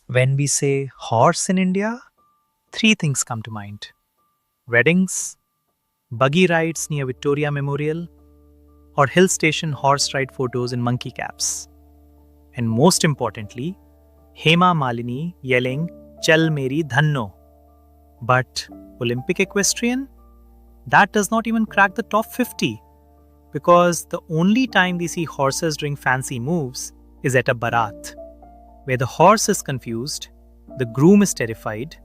When we say horse in India, three things come to mind: weddings, buggy rides near Victoria Memorial, or hill station horse ride photos in monkey caps. And most importantly, Hema Malini yelling, Chal Meri Dhanno. But Olympic equestrian? That does not even crack the top 50 because the only time we see horses doing fancy moves is at a barat, where the horse is confused, the groom is terrified,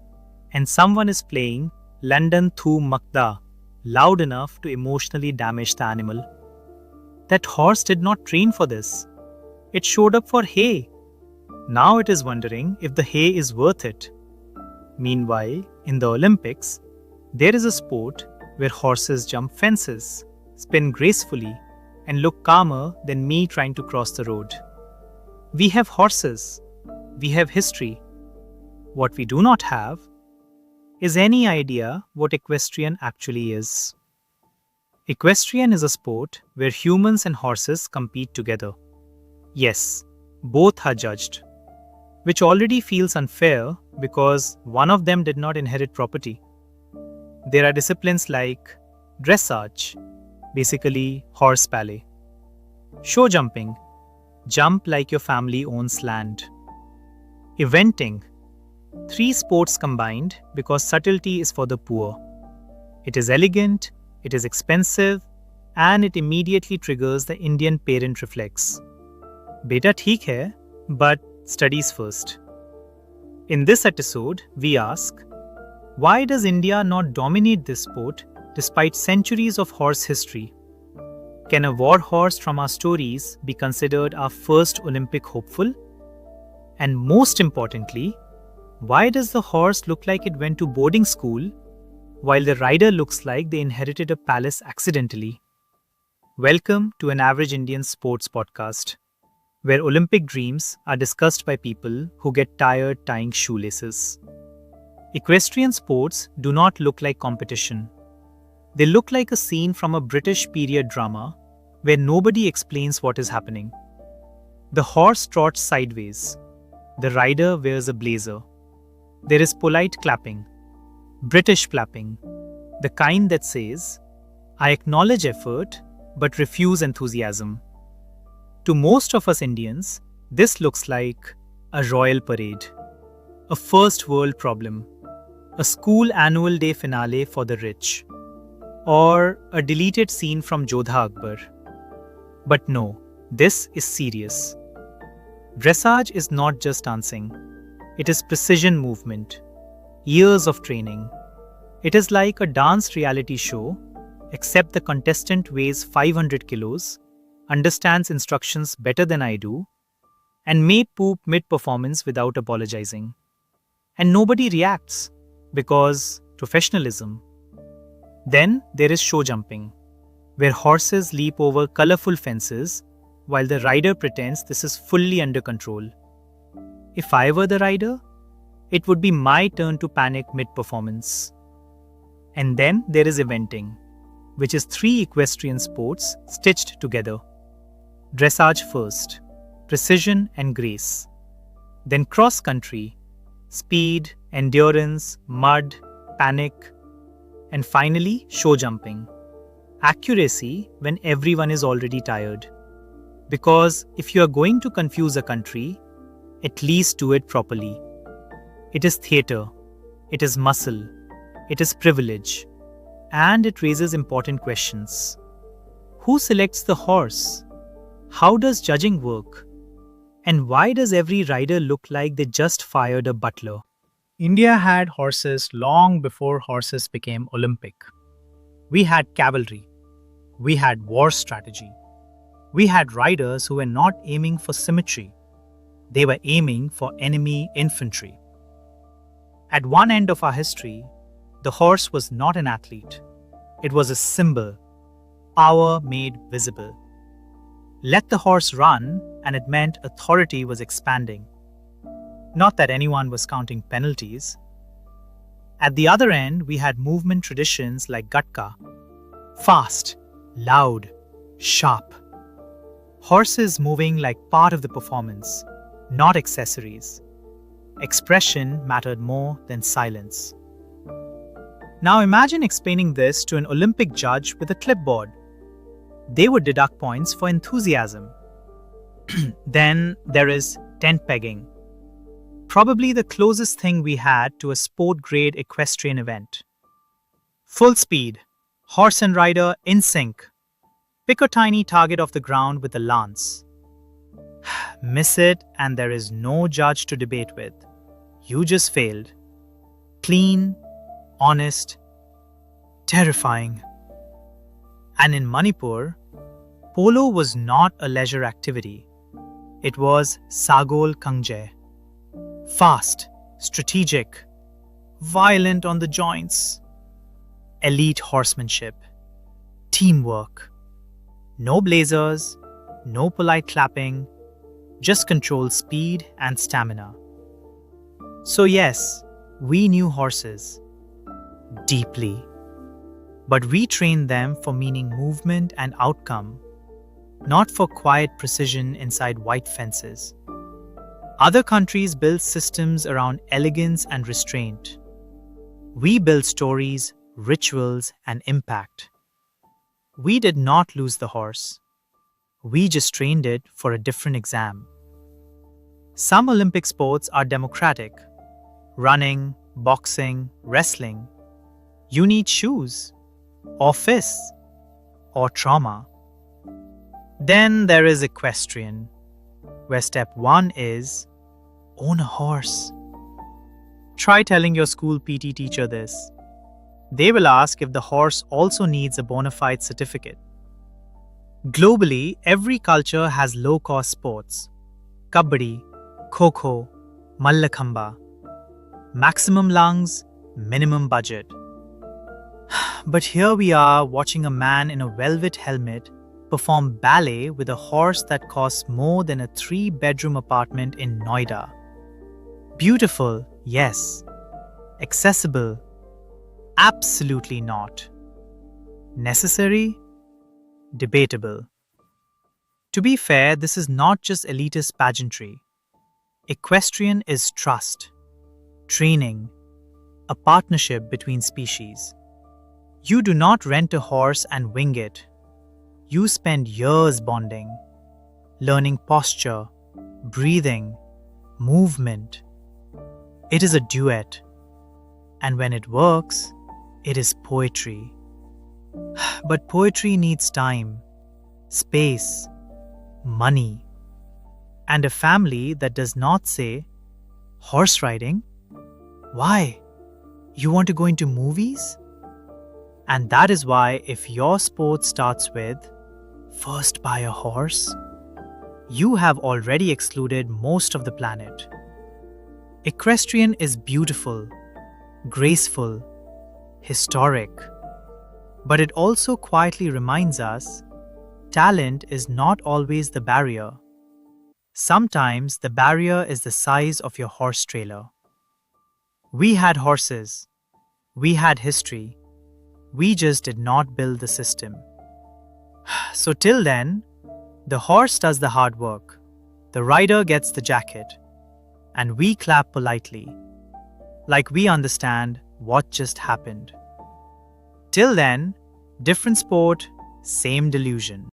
and someone is playing London Thu Makda loud enough to emotionally damage the animal. That horse did not train for this. It showed up for hay. Now it is wondering if the hay is worth it. Meanwhile, in the Olympics, there is a sport where horses jump fences, spin gracefully, and look calmer than me trying to cross the road. We have horses. We have history. What we do not have is any idea what equestrian actually is. Equestrian is a sport where humans and horses compete together. Yes, both are judged, which already feels unfair because one of them did not inherit property. There are disciplines like dressage, basically horse ballet, show jumping, jump like your family owns land, eventing, three sports combined because subtlety is for the poor. It is elegant, it is expensive, and it immediately triggers the Indian parent reflex. Beta theek hai, but studies first. In this episode, we ask, why does India not dominate this sport despite centuries of horse history? Can a war horse from our stories be considered our first Olympic hopeful? And most importantly, why does the horse look like it went to boarding school while the rider looks like they inherited a palace accidentally? Welcome to an Average Indian Sports Podcast, where Olympic dreams are discussed by people who get tired tying shoelaces. Equestrian sports do not look like competition. They look like a scene from a British period drama where nobody explains what is happening. The horse trots sideways. The rider wears a blazer. There is polite clapping, British clapping, the kind that says, I acknowledge effort but refuse enthusiasm. To most of us Indians, this looks like a royal parade, a first world problem, a school annual day finale for the rich, or a deleted scene from Jodha Akbar. But no, this is serious. Dressage is not just dancing. It is precision movement, years of training. It is like a dance reality show, except the contestant weighs 500 kilos, understands instructions better than I do, and may poop mid-performance without apologizing. And nobody reacts because professionalism. Then there is show jumping, where horses leap over colorful fences while the rider pretends this is fully under control. If I were the rider, it would be my turn to panic mid-performance. And then there is eventing, which is three equestrian sports stitched together. Dressage first, precision and grace. Then cross-country, speed, endurance, mud, panic. And finally, show jumping, accuracy when everyone is already tired. Because if you are going to confuse a country, at least do it properly. It is theatre, it is muscle, it is privilege, and it raises important questions. Who selects the horse? How does judging work? And why does every rider look like they just fired a butler? India had horses long before horses became Olympic. We had cavalry. We had war strategy. We had riders who were not aiming for symmetry. They were aiming for enemy infantry. At one end of our history, the horse was not an athlete. It was a symbol, power made visible. Let the horse run, and it meant authority was expanding. Not that anyone was counting penalties. At the other end, we had movement traditions like Gatka. Fast, loud, sharp. Horses moving like part of the performance, not accessories. Expression mattered more than silence. Now imagine explaining this to an Olympic judge with a clipboard. They would deduct points for enthusiasm. Then there is tent pegging, probably the closest thing we had to a sport-grade equestrian event. Full speed, horse and rider in sync. Pick a tiny target off the ground with a lance. Miss it and there is no judge to debate with. You just failed. Clean, honest, terrifying. And in Manipur, polo was not a leisure activity. It was Sagol Kangje. Fast, strategic, violent on the joints. Elite horsemanship. Teamwork. No blazers, no polite clapping, just controlled speed and stamina. So yes, we knew horses. Deeply. But we trained them for meaning movement and outcome, not for quiet precision inside white fences. Other countries build systems around elegance and restraint. We build stories, rituals, and impact. We did not lose the horse. We just trained it for a different exam. Some Olympic sports are democratic. Running, boxing, wrestling. You need shoes, or fists, or trauma. Then there is equestrian, where step 1 is own a horse. Try telling your school PT teacher this. They will ask if the horse also needs a bona fide certificate. Globally, every culture has low-cost sports. Kabaddi, Kho-Kho, Mallakhamba. Maximum lungs, minimum budget. But here we are watching a man in a velvet helmet perform ballet with a horse that costs more than a 3-bedroom apartment in Noida. Beautiful, yes. Accessible, absolutely not. Necessary? Debatable. To be fair, this is not just elitist pageantry. Equestrian is trust, training, a partnership between species. You do not rent a horse and wing it. You spend years bonding, learning posture, breathing, movement. It is a duet. And when it works, it is poetry. But poetry needs time, space, money, and a family that does not say, horse riding? Why? You want to go into movies? And that is why if your sport starts with, first buy a horse, you have already excluded most of the planet. Equestrian is beautiful, graceful, historic. But it also quietly reminds us, talent is not always the barrier. Sometimes the barrier is the size of your horse trailer. We had horses. We had history. We just did not build the system. So till then, the horse does the hard work. The rider gets the jacket. And we clap politely, like we understand what just happened. Till then, different sport, same delusion.